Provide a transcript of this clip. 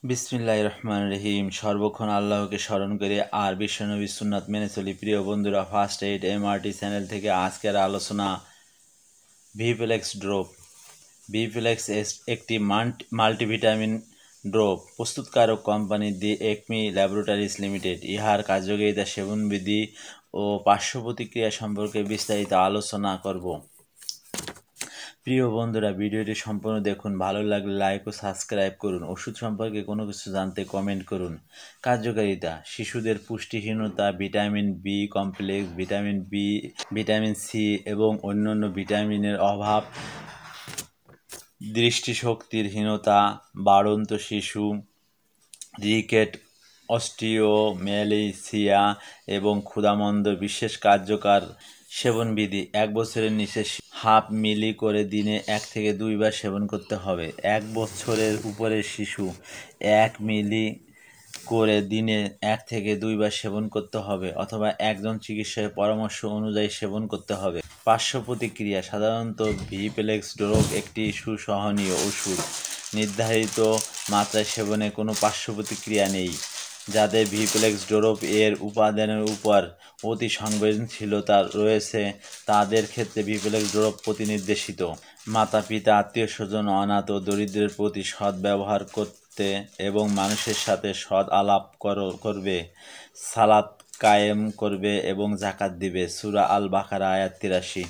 বিসমিল্লাহির রহমানির রহিম। সর্বক্ষণ আল্লাহকে স্মরণ করে আর বিশ্বনবীর সুন্নাত মেনে চলি। প্রিয় বন্ধুরা, ফার্স্ট এইড এমআরটি চ্যানেল থেকে আজকের আলোচনা ভিপ্লেক্স ড্রপ। ভিপ্লেক্স একটি মাল্টিভিটামিন ড্রপ। প্রস্তুতকারক company the Acme laboratories limited. ইহার কার্যকারিতা, সেবনবিধি ও পার্শ্ব প্রতিক্রিয়া সম্পর্কে বিস্তারিত আলোচনা করব। প্রিয় বন্ধুরা, ভিডিওটি সম্পূর্ণ দেখুন। ভালো লাগলে লাইক ও সাবস্ক্রাইব করুন। ওষুধ সম্পর্কে কোনো কিছু জানতে কমেন্ট করুন। কার্যকারিতা: শিশুদের পুষ্টিহীনতা, vitamin B complex, vitamin C এবং অন্যান্য ভিটামিনের অভাব, দৃষ্টিশক্তির হীনতা, বাড়ন্ত শিশু, রিকেট, অস্টিওমেলাইসিয়া এবং ক্ষুধামন্দ। বিশেষ কার্যকর সেবনবিধি: 1 বছরের নিচে হাফ মিলি করে দিনে 1 থেকে 2 বার সেবন করতে হবে। 1 বছরের উপরের শিশু 1 মিলি করে দিনে 1 থেকে 2 বার সেবন করতে হবে অথবা একজন চিকিৎসকের পরামর্শ অনুযায়ী সেবন করতে হবে। পার্শ্ব প্রতিক্রিয়া: সাধারণত ভিপ্লেক্স ড্রপ একটি সুসহনীয় ওষুধ। নির্ধারিত মাত্রায় সেবনে কোনো পার্শ্ব প্রতিক্রিয়া নেই। যাদের ভিপ্লেক্স ড্রপ এর উপাদানের উপর অতি সংবেদনশীলতা রয়েছে তাদের ক্ষেত্রে ভিপ্লেক্স ড্রপ প্রতিনির্দেশিত। মাতা পিতা, আত্মীয়স্বজন, অনাথ ও দরিদ্রের প্রতি সৎ ব্যবহার করতে এবং মানুষের সাথে সৎ আলাপ করবে, সালাত কায়েম করবে এবং যাকাত দিবে। সূরা আল বাকারা আয়াত 83।